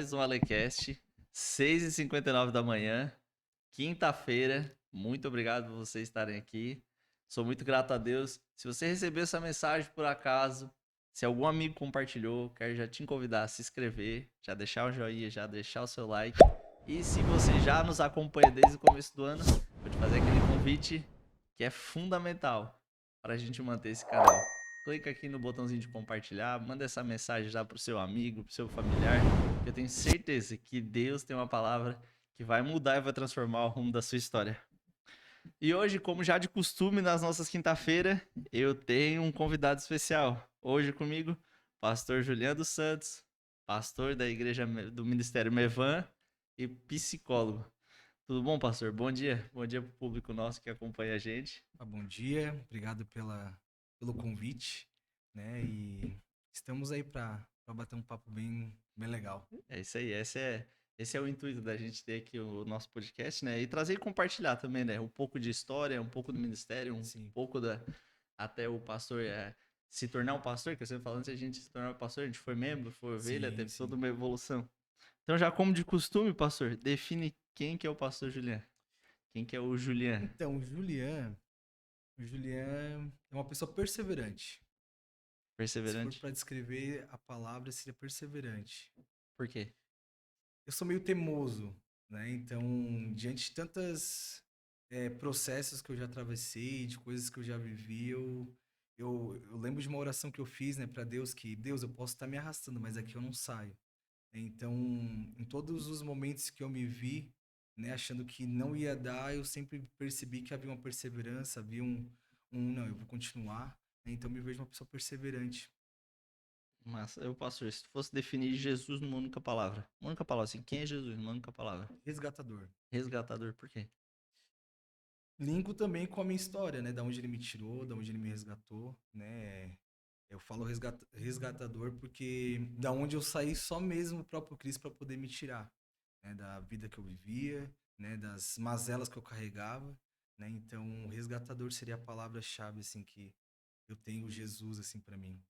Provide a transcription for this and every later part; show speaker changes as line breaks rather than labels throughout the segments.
mais um Alecast, 6h59 da manhã, quinta-feira. Muito obrigado por vocês estarem aqui. Sou muito grato a Deus. Se você recebeu essa mensagem por acaso, se algum amigo compartilhou, quero já te convidar a se inscrever, já deixar o joinha, já deixar o seu like. E se você já nos acompanha desde o começo do ano, vou te fazer aquele convite que é fundamental para a gente manter esse canal. Clica aqui no botãozinho de compartilhar, manda essa mensagem já pro seu amigo, pro seu familiar. Eu tenho certeza que Deus tem uma palavra que vai mudar e vai transformar o rumo da sua história. E hoje, como já de costume nas nossas quinta-feira, eu tenho um convidado especial. Hoje comigo, pastor Juliano dos Santos, pastor da igreja do Ministério Mevan e psicólogo. Tudo bom, pastor? Bom dia. Bom dia pro público nosso que acompanha a gente.
Bom dia, obrigado pelo convite, né? E estamos aí para bater um papo bem legal.
É isso aí, esse é o intuito da gente ter aqui o nosso podcast, né? E trazer e compartilhar também, né? Um pouco de história, um pouco do ministério, um
Sim,
pouco até o pastor se tornar um pastor, que eu sempre falo, antes de a gente se tornar um pastor, a gente foi membro, foi ovelha,
sim,
teve toda
sim.
uma evolução. Então, já como de costume, pastor, define quem que é o pastor Julian. Quem que é o Julian?
Então, o Julian é uma pessoa perseverante. Se for
Perseverante?
para descrever a palavra, seria perseverante.
Por quê?
Eu sou meio teimoso, né? Então, diante de tantas processos que eu já atravessei, de coisas que eu já vivi, eu lembro de uma oração que eu fiz, né, para Deus, que Deus, eu posso estar me arrastando, mas aqui eu não saio. Então, em todos os momentos que eu me vi, né, achando que não ia dar, eu sempre percebi que havia uma perseverança, havia não, eu vou continuar. Né? Então, eu me vejo uma pessoa perseverante.
Mas eu, pastor, se fosse definir Jesus numa única palavra, assim, quem é Jesus numa única palavra?
Resgatador.
Resgatador, por quê?
Linko também com a minha história, né, da onde ele me tirou, da onde ele me resgatou, né? Eu falo resgatador porque da onde eu saí só mesmo o próprio Cristo para poder me tirar, né, da vida que eu vivia, né, das mazelas que eu carregava, né? Então, resgatador seria a palavra-chave assim que eu tenho Jesus assim para mim.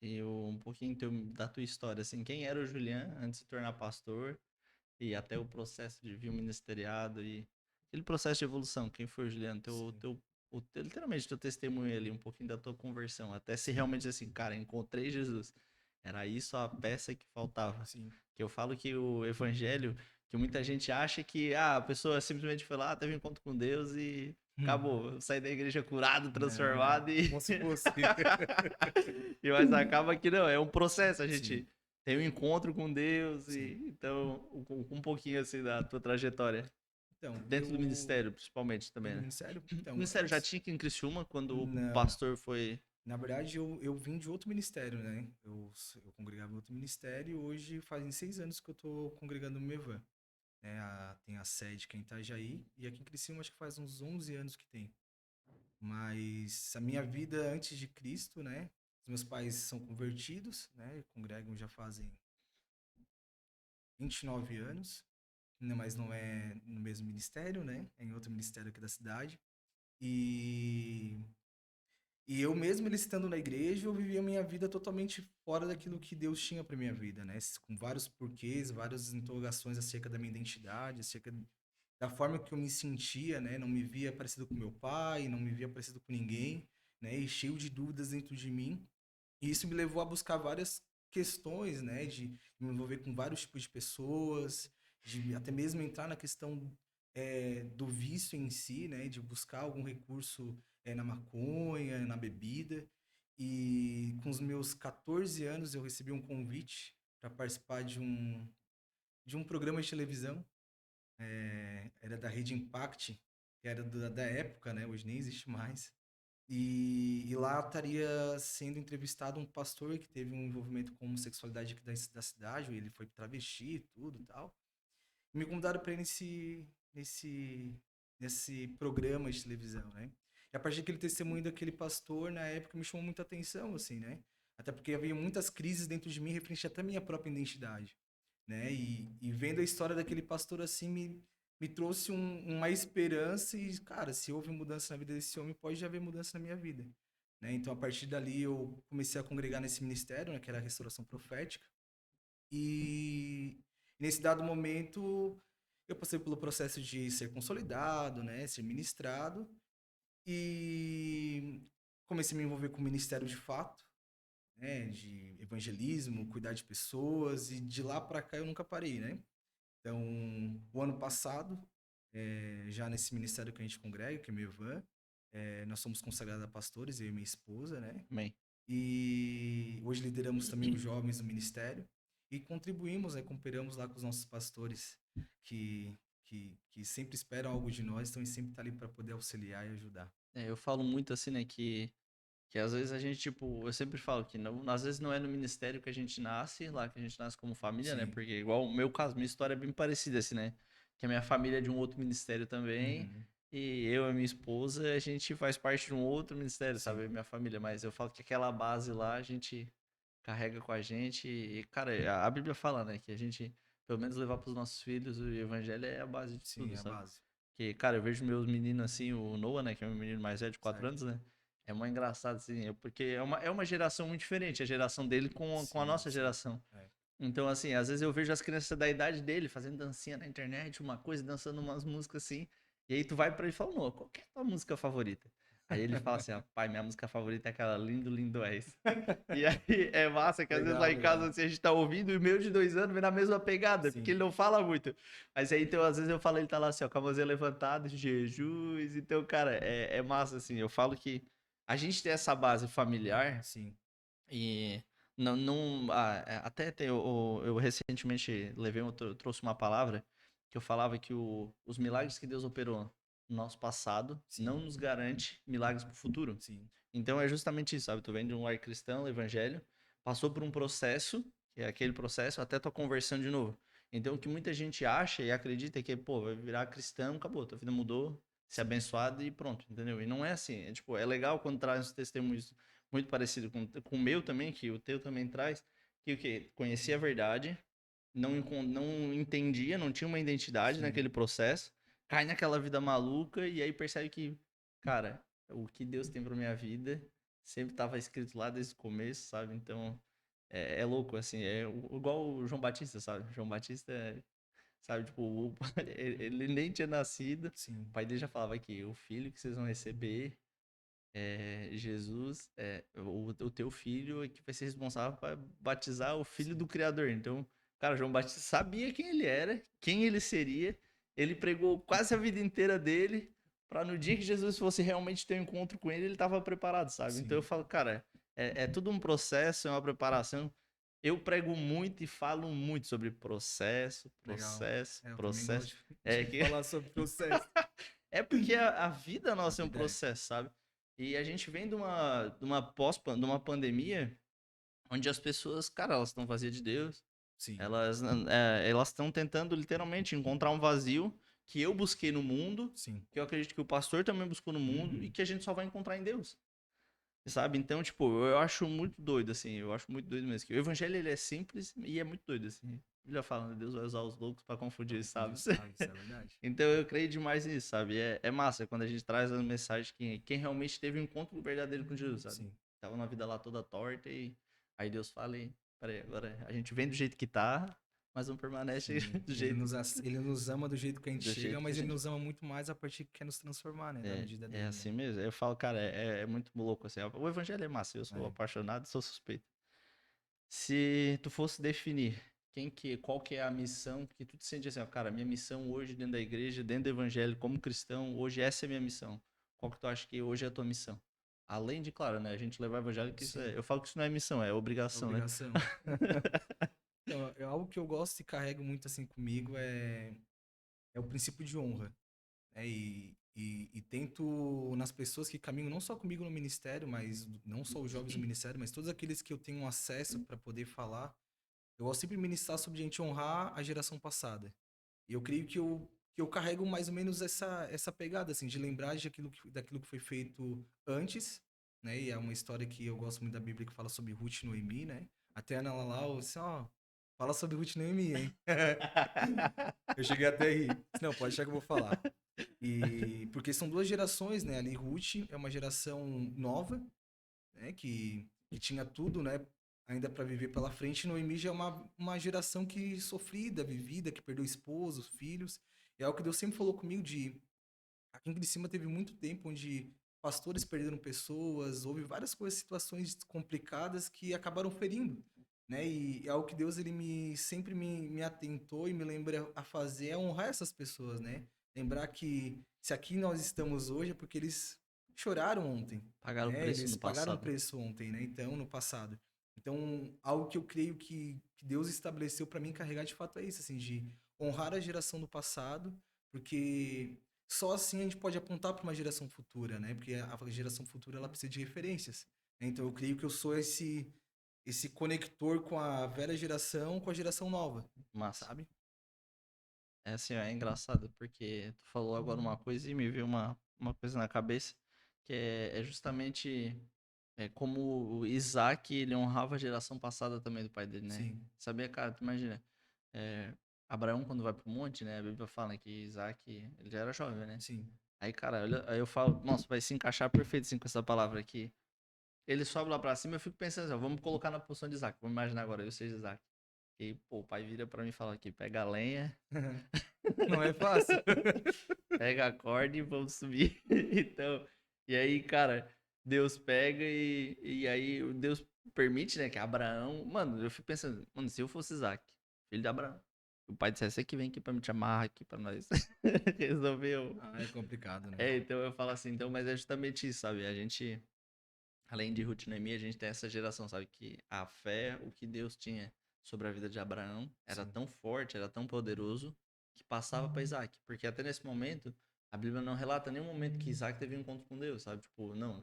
E um pouquinho da tua história, assim, quem era o Julian antes de se tornar pastor e até o processo de vir ministeriado e aquele processo de evolução, quem foi o Juliano?
Sim.
Literalmente, teu testemunho ali, um pouquinho da tua conversão, até se realmente assim, cara, encontrei Jesus. Era isso a peça que faltava.
Sim.
Que eu falo que o evangelho, que muita gente acha que a pessoa simplesmente foi lá, teve um encontro com Deus e acabou. Eu saí da igreja curado,
Não,
transformado e.
como se fosse.
e mas acaba que não, é um processo. A
Sim.
gente tem um encontro com Deus
Sim.
e então um pouquinho assim da tua trajetória.
Então,
Dentro do ministério, principalmente também,
no
né?
ministério,
O
então,
ministério já tinha aqui em Criciúma quando o
não.
pastor foi.
Na verdade, eu vim de outro ministério, né? Eu congregava em outro ministério e hoje fazem 6 anos que eu tô congregando no Mevan. Né? Tem a sede que é em Itajaí e aqui em Criciúma acho que faz uns 11 anos que tem. Mas a minha vida antes de Cristo, né? Os meus pais são convertidos, né? Congregam já fazem 29 anos, mas não é no mesmo ministério, né? É em outro ministério aqui da cidade. E E eu mesmo, ele estando na igreja, eu vivia a minha vida totalmente fora daquilo que Deus tinha para minha vida, né? Com vários porquês, várias interrogações acerca da minha identidade, acerca da forma que eu me sentia, né? Não me via parecido com meu pai, não me via parecido com ninguém, né? E cheio de dúvidas dentro de mim. E isso me levou a buscar várias questões, né? De me envolver com vários tipos de pessoas, de até mesmo entrar na questão do vício em si, né? De buscar algum recurso na maconha, na bebida. E com os meus 14 anos eu recebi um convite para participar de um programa de televisão. Era da Rede Impact, que era da época, né? Hoje nem existe mais. E lá estaria sendo entrevistado um pastor que teve um envolvimento com homossexualidade aqui da cidade, ele foi travesti e tudo e tal. E me convidaram para ir nesse programa de televisão, né? E a partir daquele testemunho daquele pastor, na época, me chamou muita atenção, assim, né? Até porque havia muitas crises dentro de mim referente até a minha própria identidade, né? E vendo a história daquele pastor assim, me trouxe uma esperança e, cara, se houve mudança na vida desse homem, pode haver mudança na minha vida, né? Então, a partir dali, eu comecei a congregar nesse ministério, né, que era a restauração profética, e Nesse dado momento, eu passei pelo processo de ser consolidado, né, ser ministrado, e comecei a me envolver com o ministério de fato, né, de evangelismo, cuidar de pessoas, e de lá para cá eu nunca parei, né? Então, o ano passado, já nesse ministério que a gente congrega, que é o meu Ivan, nós somos consagrados a pastores, eu e minha esposa, né?
Amém.
E hoje lideramos também os jovens do ministério e contribuímos, né? Cooperamos lá com os nossos pastores que, que sempre esperam algo de nós, então eles sempre estão ali para poder auxiliar e ajudar.
Eu falo muito assim, né, que às vezes a gente, tipo, eu sempre falo que não, às vezes não é no ministério que a gente nasce, lá que a gente nasce como família, né?
Sim.
Porque igual o meu caso, minha história é bem parecida assim, né? Que a minha família é de um outro ministério também,
Uhum.
e eu e minha esposa, a gente faz parte de um outro ministério,
Sim.
sabe? Minha família, mas eu falo que aquela base lá a gente carrega com a gente e, cara, a Bíblia fala, né, que a gente pelo menos levar para os nossos filhos o evangelho é a base de
Sim,
tudo,
é a
sabe?
base.
Que, cara, eu vejo meus meninos assim, o Noah, né, que é meu menino mais velho de 4
Certo.
anos, né? É muito engraçado, assim, porque é uma geração muito diferente, a geração dele com a
Sim,
nossa
sim.
geração.
É.
Então, assim, às vezes eu vejo as crianças da idade dele fazendo dancinha na internet, uma coisa, dançando umas músicas assim, e aí tu vai pra ele e fala, Noah, qual que é a tua música favorita? Aí ele fala assim, ó, pai, minha música favorita é aquela Lindo, Lindo És. E aí é massa que às vezes lá
Legal,
em casa
legal.
assim, a gente tá ouvindo e o meu de 2 anos vem na mesma pegada, porque
Sim.
ele não fala muito. Mas aí então, às vezes eu falo, ele tá lá assim, ó, com a mãozinha levantada, Jesus. Então, cara, é massa assim. Eu falo que a gente tem essa base familiar
Sim.
e até eu recentemente trouxe uma palavra que eu falava que os milagres que Deus operou no nosso passado não
Sim.
nos garante milagres pro futuro.
Sim.
Então é justamente isso, sabe? Tu vem de um lar cristão, evangelho, passou por um processo, que é aquele processo, até tua conversão de novo. Então o que muita gente acha e acredita é que, pô, vai virar cristão, acabou, tua vida mudou, ser
Sim.
abençoado e pronto, entendeu? E não é assim. É, tipo, é legal quando traz uns testemunhos muito parecidos com o meu também, que o teu também traz, que o quê? Conhecia a verdade, não entendia, não tinha uma identidade
Sim.
naquele processo, cai naquela vida maluca e aí percebe que, cara, o que Deus tem pra minha vida sempre estava escrito lá desde o começo, sabe? Então, é louco, assim, igual o João Batista, sabe? João Batista, sabe, tipo, ele nem tinha nascido, o
Sim.
pai dele já falava que o filho que vocês vão receber Jesus, o teu filho é que vai ser responsável para batizar o filho
Sim.
do Criador. Então, cara, João Batista sabia quem ele era, quem ele seria. Ele pregou quase a vida inteira dele para no dia que Jesus fosse realmente ter um encontro com ele, ele estava preparado, sabe? Então eu
Sim.
falo, cara, é tudo um processo, é uma preparação. Eu prego muito e falo muito sobre processo,
Legal.
processo,
Eu também
processo.
gosto
É
de
que
falar sobre processo.
é porque a vida
A
nossa é um
vida é.
processo, sabe? E a gente vem de uma pandemia onde as pessoas, cara, elas estão vazias de Deus.
Sim.
Elas estão tentando literalmente encontrar um vazio que eu busquei no mundo,
Sim.
que eu acredito que o pastor também buscou no mundo e
Uhum.
que a gente só vai encontrar em Deus. Sabe? Então, tipo, eu acho muito doido, assim. Eu acho muito doido mesmo. Que o evangelho, ele é simples e é muito doido, assim. A Bíblia fala, né? Deus vai usar os loucos pra
Pra
confundir,
confundir
sabe?
os sábios, isso é verdade.
Então eu creio demais nisso, sabe? É massa quando a gente traz a mensagem que quem realmente teve um encontro verdadeiro com Jesus, sabe?
Sim.
Tava na vida lá toda torta e aí Deus fala, peraí, agora a gente vem do jeito que tá, mas não permanece
Sim.
do
Ele
jeito,
nos, ele nos ama do jeito que a gente
do
chega,
jeito que a
mas ele
gente.
nos ama muito mais a partir que quer nos transformar, né? Da medida
É
dele, né?
assim mesmo. Eu falo, cara, é muito louco assim. O evangelho é massa, eu sou
É.
apaixonado, sou suspeito. Se tu fosse definir qual que é a missão que tu te sente assim, ó, cara, minha missão hoje dentro da igreja, dentro do evangelho, como cristão, hoje essa é a minha missão. Qual que tu acha que hoje é a tua missão? Além de, claro, né, a gente levar o evangelho, que
Sim.
eu falo que isso não é missão, é
É
obrigação, né?
obrigação. Então, é algo que eu gosto e carrego muito assim comigo é o princípio de honra. Né? E tento nas pessoas que caminham não só comigo no ministério, mas não só os jovens do ministério, mas todos aqueles que eu tenho acesso para poder falar, eu gosto sempre de ministrar sobre a gente honrar a geração passada. E eu creio que eu carrego mais ou menos essa pegada, assim, de lembrar daquilo que foi feito antes, né? E é uma história que eu gosto muito da Bíblia que fala sobre Ruth e Noemi, né? Até a Ana Lalau, assim, ó, fala sobre Ruth e Noemi, hein? Eu cheguei até a rir. Disse, não, pode deixar que eu vou falar. E porque são duas gerações, né? Ali Ruth é uma geração nova, né? Que tinha tudo, né? ainda para viver pela frente. Noemi já é uma geração que sofrida, vivida, que perdeu esposos, filhos. É algo que Deus sempre falou comigo de... Aqui em Criciúma teve muito tempo onde pastores perderam pessoas, houve várias coisas, situações complicadas que acabaram ferindo, né? E é algo que Deus ele sempre me atentou e me lembra a fazer, é honrar essas pessoas, né? Lembrar que se aqui nós estamos hoje é porque eles choraram ontem,
Pagaram o
né?
preço
Eles
no
pagaram o
passado.
preço ontem, né? Então, no passado. Então, algo que eu creio que Deus estabeleceu para mim carregar de fato é isso, assim, de honrar a geração do passado, porque só assim a gente pode apontar para uma geração futura, né? Porque a geração futura ela precisa de referências, né? Então eu creio que eu sou esse conector com a velha geração com a geração nova,
Massa.
sabe?
É assim, ó, é engraçado, porque tu falou agora uma coisa e me veio uma coisa na cabeça, que é justamente como o Isaac, ele honrava a geração passada também do pai dele, né?
Sim,
Sabia, cara, tu imagina, é, Abraão quando vai pro monte, né, a Bíblia fala que Isaac, ele já era jovem, né?
sim.
Aí, cara, aí eu falo, nossa, vai se encaixar perfeito assim com essa palavra aqui. Ele sobe lá pra cima, eu fico pensando assim, ó, vamos colocar na posição de Isaac, vamos imaginar agora, eu seja Isaac. E, pô, o pai vira pra mim e fala aqui, pega a lenha,
Não é fácil.
pega a corda e vamos subir. Então, e aí, cara, Deus pega e aí Deus permite, né, que Abraão. Mano, eu fico pensando, mano, se eu fosse Isaac, filho de Abraão, o pai dissesse, você que vem aqui pra me te amarrar aqui pra nós resolver.
Ah, é complicado, né?
Então eu falo assim, então, mas é justamente isso, sabe? A gente, além de Ruth e Noemi, a gente tem essa geração, sabe? Que a fé, o que Deus tinha sobre a vida de Abraão, era
Sim.
tão forte, era tão poderoso, que passava para Isaac. Porque até nesse momento, a Bíblia não relata nenhum momento que Isaac teve um encontro com Deus, sabe? Tipo, não,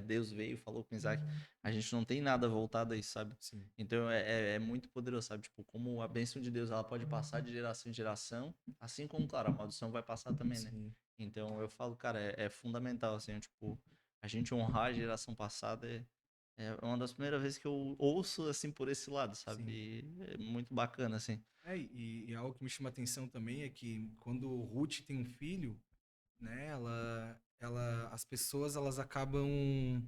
Deus veio, falou com Isaac. A gente não tem nada voltado a isso, sabe?
Sim.
Então é muito poderoso, sabe? Tipo, como a bênção de Deus, ela pode passar de geração em geração, assim como, claro, a maldição vai passar também, né?
Sim.
Então eu falo, cara, é fundamental, assim, tipo, a gente honrar a geração passada é uma das primeiras vezes que eu ouço, assim, por esse lado, sabe?
Sim.
E é muito bacana, assim.
E algo que me chama atenção também é que quando Ruth tem um filho, né, as pessoas elas acabam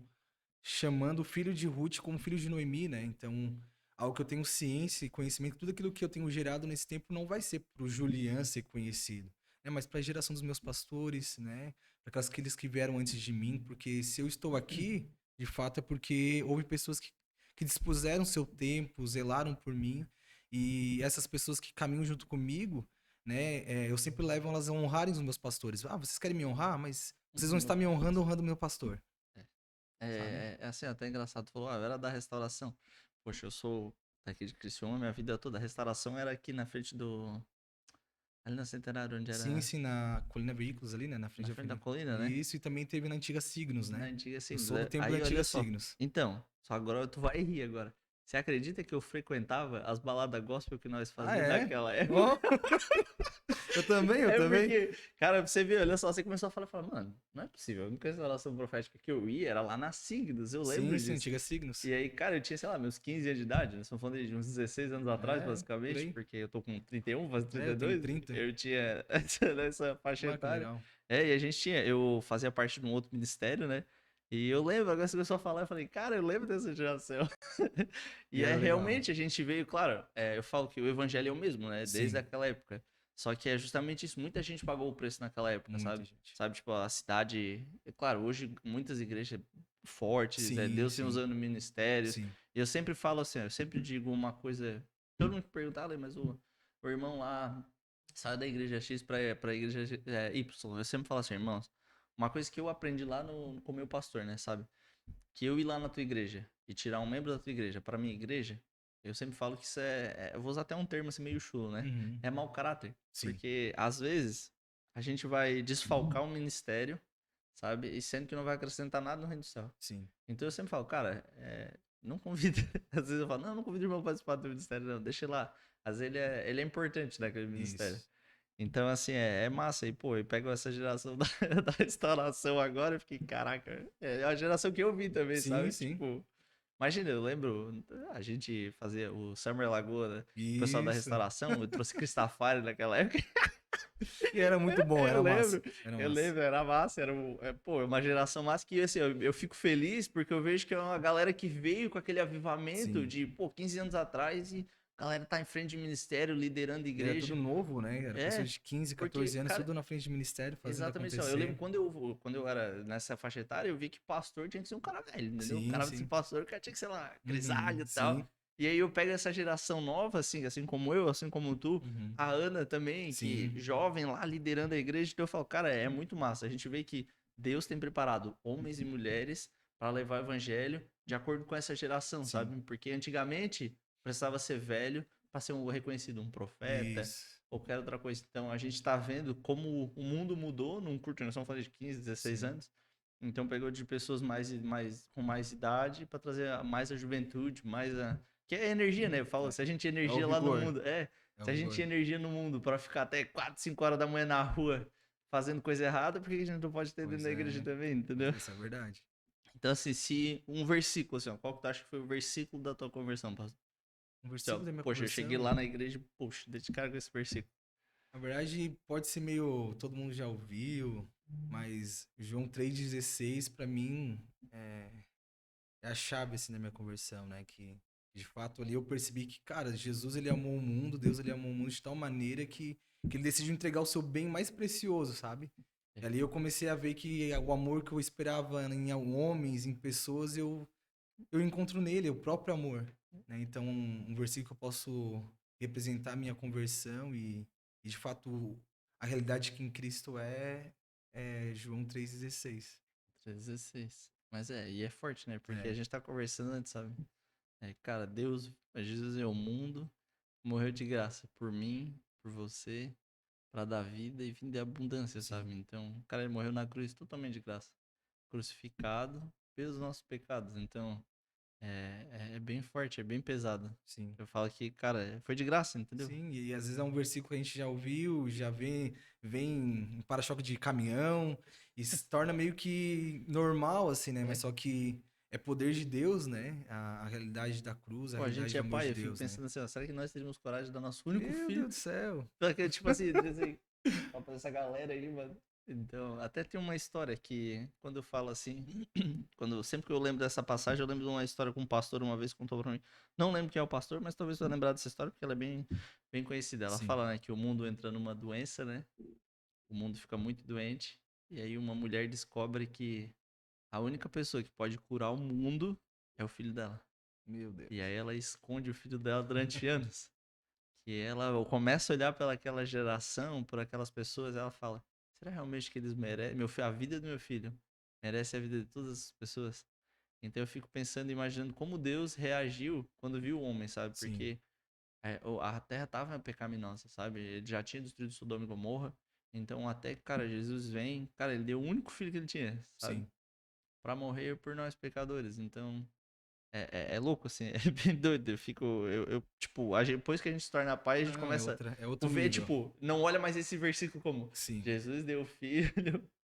chamando o filho de Ruth como filho de Noemi, né? Então, algo que eu tenho ciência e conhecimento, tudo aquilo que eu tenho gerado nesse tempo não vai ser para o Julian ser conhecido, né? Mas para a geração dos meus pastores, né? Para aqueles que vieram antes de mim, porque se eu estou aqui, de fato é porque houve pessoas que dispuseram seu tempo, zelaram por mim, e essas pessoas que caminham junto comigo, né? Eu sempre levo elas a honrarem os meus pastores. Ah, vocês querem me honrar, mas vocês vão estar me honrando, honrando o meu pastor, sabe?
É assim, até engraçado, tu falou, era da restauração. Poxa, eu sou daqui de Criciúma, minha vida toda. A restauração era aqui na frente do. Ali na Centenário, onde
Sim,
era.
sim, na Colina Veículos ali, né? Na
Na
frente da
frente da
frente.
colina, né?
Isso, e também teve na antiga Signos,
Na
né?
antiga
Eu
Signos.
sou do tempo da
Aí, olha
antiga
só.
Signos.
Então, só agora tu vai rir agora. Você acredita que eu frequentava as baladas gospel que nós
Ah,
fazíamos
é?
naquela época?
Ó, eu também, eu
É
também.
porque, cara, pra você ver, olha só, você começou a falar, mano, não é possível. A única restauração profética que eu ia era lá na Signos, eu
Sim,
lembro
sim,
disso.
antiga Signos.
E aí, cara, eu tinha, sei lá, meus 15 anos de idade, nós estamos falando de uns 16 anos atrás,
É, por
basicamente,
aí.
porque eu tô com 31, faz
É, eu tenho
32,
30.
eu tinha essa faixa
Ah, que
etária.
legal.
E a gente tinha, eu fazia parte de um outro ministério, né? E eu lembro, agora você começou a falar, eu falei, cara, eu lembro dessa geração.
E
E
era
é
legal.
realmente, a gente veio, claro, eu falo que o evangelho é o mesmo, né? Desde
Sim,
aquela época. Só que é justamente isso, muita gente pagou o preço naquela época,
muita
sabe?
gente.
Sabe, tipo, a cidade. É claro, hoje muias igrejas fortes,
Sim,
Deus vem
sim,
usando ministérios.
sim.
E eu sempre falo assim, eu sempre digo uma coisa. Todo mundo pergunta, "Ale, mas o irmão lá sai da igreja X pra igreja Y. Eu sempre falo assim, irmãos, uma coisa que eu aprendi lá com o meu pastor, né, sabe? Que eu ir lá na tua igreja e tirar um membro da tua igreja pra minha igreja, eu sempre falo que isso eu vou usar até um termo assim meio chulo, né?
Uhum.
É mau caráter.
Sim,
Porque às vezes a gente vai desfalcar o ministério, sabe? E sendo que não vai acrescentar nada no reino do céu.
sim.
Então eu sempre falo, cara, não convida. Às vezes eu falo, não convido o irmão a participar do ministério, não, deixa ele lá. Às vezes ele é importante naquele ministério.
Isso.
Então, assim, é massa. E, pô, eu pego essa geração da restauração agora e fiquei, caraca, é a geração que eu vi também,
Sim,
sabe?
sim.
Tipo, imagina, eu lembro, a gente fazia o Summer Lagoa, né? O pessoal da
Isso.
restauração, eu trouxe Cristafari naquela época.
E era muito bom,
Eu
era
lembro,
massa. Era
eu
massa.
lembro, era massa, pô, uma geração massa que, assim, eu fico feliz porque eu vejo que é uma galera que veio com aquele avivamento
Sim.
de, pô, 15 anos atrás e a galera tá em frente de ministério, liderando
E era tudo
igreja.
novo, né? Era pessoas
É,
de 15,
porque,
14 anos,
cara,
tudo na frente de ministério, fazendo
exatamente isso. Ó, eu lembro
acontecer.
quando eu era nessa faixa etária, eu vi que pastor tinha que ser um cara velho, entendeu? O
Sim,
cara assim,
sim.
pastor, o cara tinha que ser lá,
Uhum,
grisalho e tal.
sim.
E aí eu pego essa geração nova, assim como eu, assim como tu,
Uhum,
a Ana também, que
sim.
jovem lá liderando a igreja, então eu falo, cara, é muito massa. A gente vê que Deus tem preparado homens e mulheres para levar o evangelho de acordo com essa geração,
Sim.
sabe? Porque antigamente precisava ser velho para ser reconhecido um profeta,
Isso.
qualquer outra coisa. Então a gente está vendo como o mundo mudou num curto, nós estamos falando de 15, 16
Sim.
anos. Então pegou de pessoas com mais idade para trazer mais a juventude, mais a. Que é energia, né? Eu falo, se a gente tinha
É o
energia lá no
vigor.
mundo.
É
Se
o
a gente
vigor.
tinha energia no mundo para ficar até 4, 5 horas da manhã na rua fazendo coisa errada, por que a gente não pode ter dentro
Pois
da igreja
é.
também,
Pois
entendeu?
é, isso é verdade.
Então, assim, se um versículo, assim, ó, qual que tu acha que foi o versículo da tua conversão, pastor?
Um
Assim, ó,
versículo da minha
poxa, eu cheguei lá
conversão,
na igreja, poxa, dedicaram com esse versículo.
na verdade, pode ser meio. Todo mundo já ouviu, mas João 3,16 pra mim é, é a chave assim na minha conversão, né? Que de fato ali eu percebi que, cara, Jesus ele amou o mundo, Deus ele amou o mundo de tal maneira que ele decidiu entregar o seu bem mais precioso, sabe? E ali eu comecei a ver que o amor que eu esperava em homens, em pessoas, eu encontro nele, o próprio amor, né? Então, um versículo que eu posso representar a minha conversão e de fato a realidade que em Cristo é João 3,16.
16. Mas e é forte, né? Porque a
É,
gente tá conversando antes, sabe? Cara, Deus, Jesus é o mundo, morreu de graça por mim, por você, pra dar vida e vida de abundância,
sim,
sabe? Então, o cara ele morreu na cruz totalmente de graça, crucificado pelos nossos pecados. Então, é bem forte, é bem pesado.
sim.
Eu falo que, cara, foi de graça, entendeu?
Sim, e às vezes é um versículo que a gente já ouviu, já vem um para-choque de caminhão, e se torna meio que normal, assim, né? Mas
É.
só que é poder de Deus, né? A realidade da cruz, a
Pô, a
realidade
gente é
do amor
pai,
de
eu fico
Deus, né?
pensando assim, ó, será que nós teríamos coragem de dar nosso único
Meu
filho?
Deus do céu!
Porque, tipo assim, dizer assim, ó, pra essa galera aí, mano. Então, até tem uma história que, quando eu falo assim, sempre que eu lembro dessa passagem, eu lembro de uma história com um pastor uma vez contou pra mim. Não lembro quem é o pastor, mas talvez eu lembrar dessa história, porque ela é bem conhecida. Ela
Sim,
fala, né, que o mundo entra numa doença, né? O mundo fica muito doente. E aí uma mulher descobre que a única pessoa que pode curar o mundo é o filho dela.
meu
E aí
Deus.
ela esconde o filho dela durante anos. Que ela começa a olhar pelaquela geração, por aquelas pessoas, ela fala: será realmente que eles merecem? A vida do meu filho merece a vida de todas as pessoas? Então eu fico pensando, imaginando como Deus reagiu quando viu o homem, sabe?
Sim,
Porque a terra estava pecaminosa, sabe? Ele já tinha destruído Sodoma e Gomorra. Então até que, cara, Jesus vem, cara, ele deu o único filho que ele tinha, sabe?
sim.
Pra morrer por nós pecadores. Então é louco, assim, é bem doido. Tipo, depois que a gente se torna pai, a gente
Não,
começa
é
a
outro
ver,
nível.
tipo, não olha mais esse versículo como
Sim.
Jesus deu o filho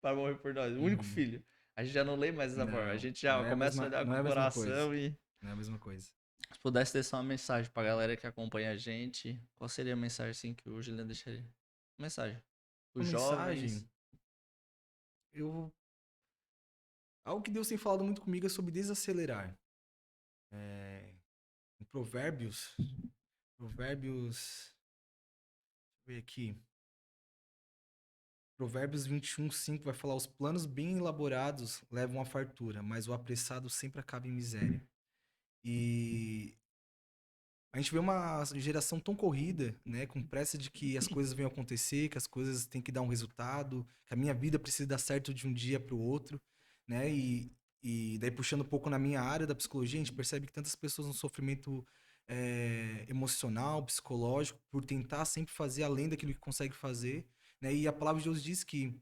para morrer por nós, o único
Uhum.
filho. A gente já não lê mais dessa forma, a
Não,
gente já começa a olhar
não
com
é
o
a mesma coisa.
coração e
Não é a mesma coisa.
se pudesse deixar uma mensagem pra galera que acompanha a gente, qual seria a mensagem, assim, que o Juliano deixaria? Mensagem.
Uma
Os jovens.
mensagem, eu algo que Deus tem falado muito comigo é sobre desacelerar. É, em Provérbios, deixa eu ver aqui. Provérbios 21:5 vai falar: os planos bem elaborados levam à fartura, mas o apressado sempre acaba em miséria. E a gente vê uma geração tão corrida, né, com pressa de que as coisas venham acontecer, que as coisas têm que dar um resultado, que a minha vida precisa dar certo de um dia para o outro, né? E daí puxando um pouco na minha área da psicologia, a gente percebe que tantas pessoas no sofrimento emocional, psicológico, por tentar sempre fazer além daquilo que consegue fazer, né? E a palavra de Deus diz que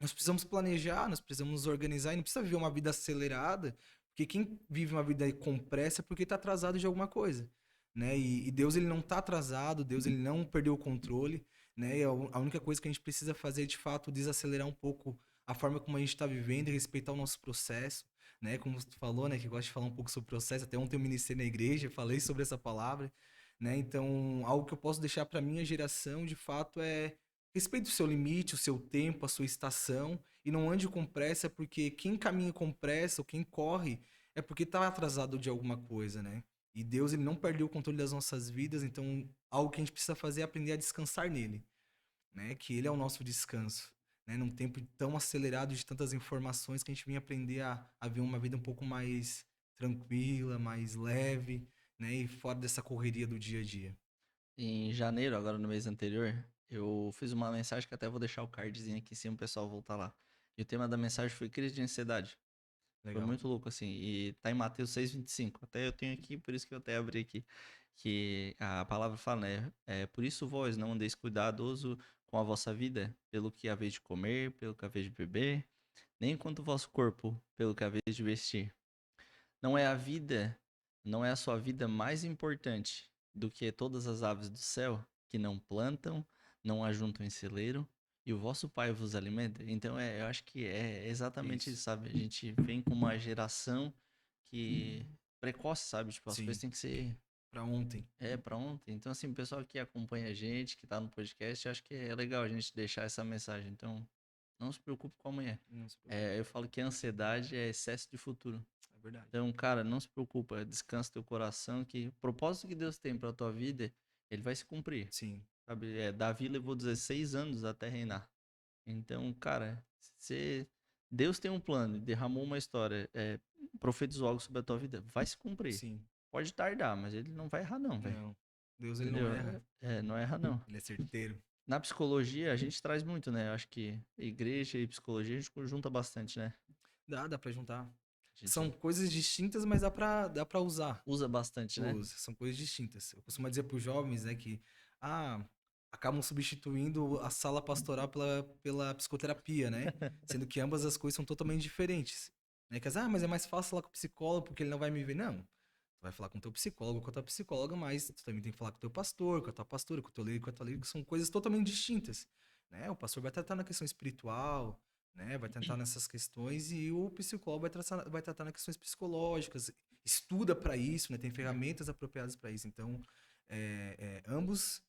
nós precisamos planejar, nós precisamos nos organizar e não precisa viver uma vida acelerada, porque quem vive uma vida com pressa é porque está atrasado de alguma coisa, né? E Deus ele não está atrasado, Deus ele não perdeu o controle, né? E a única coisa que a gente precisa fazer é de fato desacelerar um pouco a forma como a gente está vivendo e respeitar o nosso processo, né? Como você falou, né? Que gosta de falar um pouco sobre o processo. Até ontem eu ministrei na igreja, falei sobre essa palavra, né? Então algo que eu posso deixar para minha geração de fato é respeite o seu limite, o seu tempo, a sua estação, e não ande com pressa, porque quem caminha com pressa, ou quem corre, é porque tá atrasado de alguma coisa, né? E Deus, ele não perdeu o controle das nossas vidas, então algo que a gente precisa fazer é aprender a descansar nele, né? Que ele é o nosso descanso, né? Num tempo tão acelerado de tantas informações que a gente vem aprender a ver uma vida um pouco mais tranquila, mais leve, né? E fora dessa correria do dia a dia.
Em janeiro, agora no mês anterior, eu fiz uma mensagem que até vou deixar o cardzinho aqui em cima, o pessoal voltar lá. E o tema da mensagem foi crise de ansiedade. Foi
Legal.
muito louco, assim. E tá em Mateus 6,25. Até eu tenho aqui, por isso que eu até abri aqui. Que a palavra fala, né? Por isso vós não andeis cuidadoso com a vossa vida, pelo que haveis de comer, pelo que haveis de beber, nem quanto o vosso corpo, pelo que haveis de vestir. Não é a vida, não é a sua vida mais importante do que todas as aves do céu, que não plantam, não ajuntam em celeiro, e o vosso Pai vos alimenta? Então, eu acho que é exatamente
Isso.
isso, sabe? A gente vem com uma geração que precoce, sabe? Tipo, as coisas
Sim.
têm que ser
Pra ontem.
pra ontem. Então, assim, o pessoal que acompanha a gente, que tá no podcast, eu acho que é legal a gente deixar essa mensagem. Então, não se preocupe com amanhã.
Não se preocupe.
Eu falo que a ansiedade é excesso de futuro.
É verdade.
Então, cara, não se preocupa, descansa teu coração, que o propósito que Deus tem pra tua vida, ele vai se cumprir.
Sim.
Sabe? Davi levou 16 anos até reinar. Então, cara, Deus tem um plano, derramou uma história, profetizou algo sobre a tua vida, vai se cumprir.
Sim.
Pode tardar, mas ele não vai errar não, velho.
Não. Deus, ele não
Entendeu?
erra.
Não erra não.
Ele é certeiro.
Na psicologia, a gente traz muito, né? Eu acho que igreja e psicologia a gente junta bastante, né?
Dá pra juntar.
A
São
gente
coisas distintas, mas dá pra usar.
usa bastante, né?
São coisas distintas. Eu costumo dizer pros jovens, né, que acabam substituindo a sala pastoral pela psicoterapia, né? Sendo que ambas as coisas são totalmente diferentes. Né? Mas é mais fácil falar com o psicólogo porque ele não vai me ver. Não. Tu vai falar com o teu psicólogo, com a tua psicóloga, mas tu também tem que falar com o teu pastor, com a tua pastora, com o teu líder, com a tua líder, que são coisas totalmente distintas. Né? O pastor vai tratar na questão espiritual, né? Vai tentar nessas questões e o psicólogo vai tratar nas questões psicológicas. Estuda para isso, né? Tem ferramentas apropriadas para isso. Então, ambos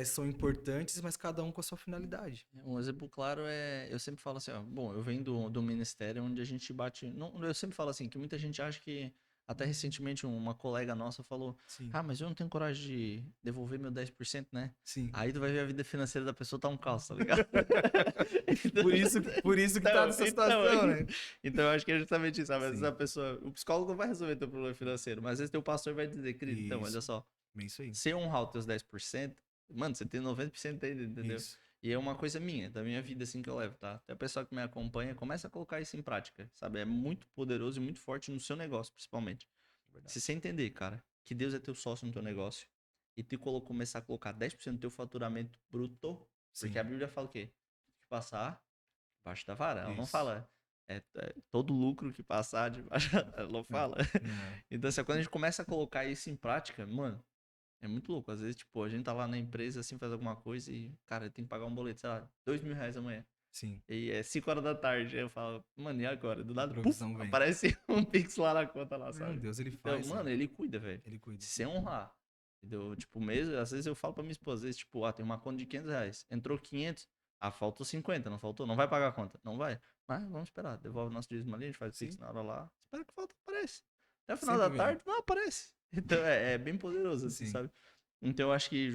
são importantes, mas cada um com a sua finalidade.
Um exemplo claro eu sempre falo assim, ó, bom, eu venho do ministério onde a gente bate, não, eu sempre falo assim, que muita gente acha que, até recentemente uma colega nossa falou,
Sim,
mas eu não tenho coragem de devolver meu 10%, né?
sim.
Aí tu vai ver a vida financeira da pessoa tá um caos, tá ligado? Então,
Por isso que tá nessa situação, né?
então eu acho que é justamente isso, sabe? Às vezes
Sim.
a pessoa, o psicólogo não vai resolver teu problema financeiro, mas às vezes teu pastor vai dizer, querido, então, olha
Isso.
só,
Bem isso aí.
se eu honrar os teus 10%, mano, você tem 90% ainda, entendeu?
Isso.
E é uma coisa minha, da minha vida, assim, que eu levo, tá? Até o pessoal que me acompanha, começa a colocar isso em prática, sabe? É muito poderoso e muito forte no seu negócio, principalmente. Se você entender, cara, que Deus é teu sócio no teu negócio, e tu começar a colocar 10% do teu faturamento bruto, porque
Sim.
a Bíblia fala o quê? Que passar debaixo da vara. Ela não
Isso.
fala todo lucro que passar debaixo, ela não fala.
Não.
Então, assim, quando a gente começa a colocar isso em prática, mano, é muito louco. Às vezes, tipo, a gente tá lá na empresa, assim, faz alguma coisa e, cara, tem que pagar um boleto, sei lá, R$ 2.000 amanhã.
Sim.
E é 5 horas da tarde. Aí eu falo, mano, e agora? Do
A
nada, puf,
provisão vem.
aparece um pix lá na conta lá,
Não,
sabe?
Deus, ele
Então,
faz.
mano,
Né?
ele cuida, velho.
Ele cuida.
Se você honrar. Entendeu? Tipo, mesmo, às vezes eu falo pra minha esposa, às vezes, tipo, tem uma conta de R$ 500. Entrou 500, faltou 50, não faltou? Não vai pagar a conta? Não vai. Mas vamos esperar. Devolve o nosso dízimo ali, a gente faz o pix
Sim.
na hora lá. Espera que falta, aparece. Até o final
Sempre
da
vem.
tarde, não aparece. Então é bem poderoso, assim,
Sim.
sabe? Então eu acho que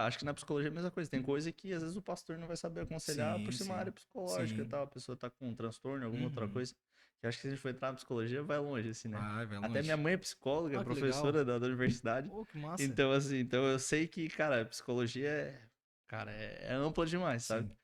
acho que na psicologia é a mesma coisa. Tem coisa que às vezes o pastor não vai saber aconselhar por ser uma
Sim.
área psicológica e
Sim.
tal. A pessoa tá com um transtorno, alguma outra
Uhum.
coisa. Que eu acho que se a gente for entrar na psicologia, vai longe, assim, né?
Vai
Até
longe.
minha mãe é psicóloga,
Ah, que
professora da universidade.
Oh, que massa.
Então, assim, então eu sei que, cara, a psicologia cara, é ampla demais, sabe?
Sim.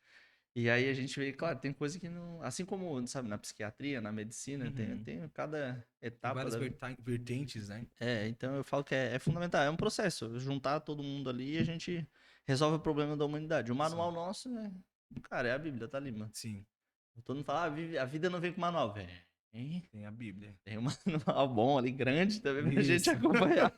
E aí a gente vê, claro, tem coisa que não. Assim como, sabe, na psiquiatria, na medicina,
Uhum.
tem cada
Tem
etapa
várias
da.
vertentes, né?
Então eu falo que é fundamental, é um processo. Juntar todo mundo ali e a gente resolve o problema da humanidade. O manual nosso cara, é a Bíblia, tá ali, mano.
Sim.
Todo mundo fala, a vida não vem com manual, velho.
Tem a Bíblia.
Tem um manual bom ali, grande também pra gente
Isso.
acompanhar.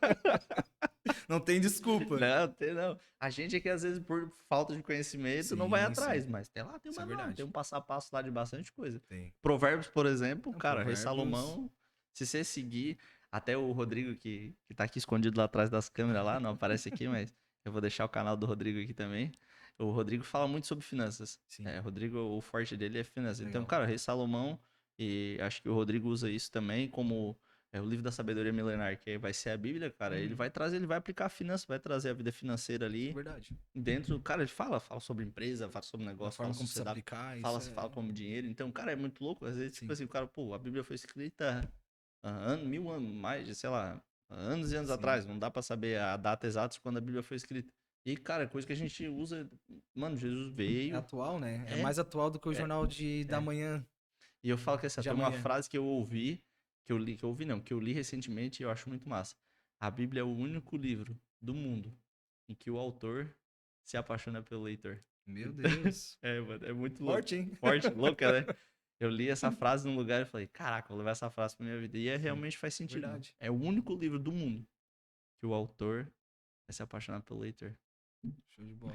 Não tem desculpa.
Não. A gente é que às vezes por falta de conhecimento não vai
Sim,
atrás,
sim.
mas tem lá, tem um
Isso é
manual,
verdade.
tem um passo a passo lá de bastante coisa.
Tem.
Provérbios, por exemplo,
Não,
cara, Rei
Provérbios.
Salomão, se você seguir, até o Rodrigo que tá aqui escondido lá atrás das câmeras lá, não aparece aqui, mas eu vou deixar o canal do Rodrigo aqui também. O Rodrigo fala muito sobre finanças.
Sim.
É, Rodrigo, o forte dele é finanças. Então,
Legal.
cara, o Rei Salomão, e acho que o Rodrigo usa isso também como o livro da sabedoria milenar, que vai ser a Bíblia, cara. Ele
Uhum.
vai trazer, ele vai aplicar a finança, vai trazer a vida financeira ali.
Verdade.
Dentro, cara, ele fala sobre empresa, fala sobre
Da
negócio, fala
forma como precisa
sociedade,
aplicar,
fala como dinheiro. Então, cara, é muito louco. Às vezes, tipo
Sim.
assim, o cara, pô, a Bíblia foi escrita há anos, 1000 anos, mais de, sei lá, anos e anos
Sim.
atrás. Não dá pra saber a data exata de quando a Bíblia foi escrita. E, cara, é coisa que a gente usa. Mano, Jesus
É
veio.
atual, né? É
É,
mais atual do que o
é,
jornal da
é.
manhã,
E eu falo que assim,
de
tem uma
amanhã.
frase que eu ouvi não, que eu li recentemente e eu acho muito massa. A Bíblia é o único livro do mundo em que o autor se apaixona pelo leitor.
Meu Deus.
É, mano, é muito louco.
Forte, hein?
Forte, louca, né? Eu li essa frase num lugar e falei, caraca, vou levar essa frase pra minha vida. E
Sim.
realmente faz sentido, mano.
Verdade.
É o único livro do mundo que o autor vai se apaixonar pelo leitor.
Show de bola.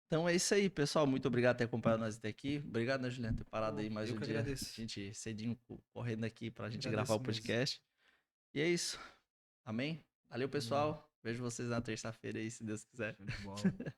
Então é isso aí, pessoal. Muito obrigado por ter acompanhado nós até aqui. Obrigado, né, Juliano, por ter parado aí mais
Eu
um
que
dia. A
agradeço.
gente cedinho correndo aqui pra gente gravar o
Agradeço mesmo.
podcast. E é isso. Amém? Valeu,
Show de bola.
pessoal. Vejo vocês na terça-feira aí, se Deus quiser.
Show de bola.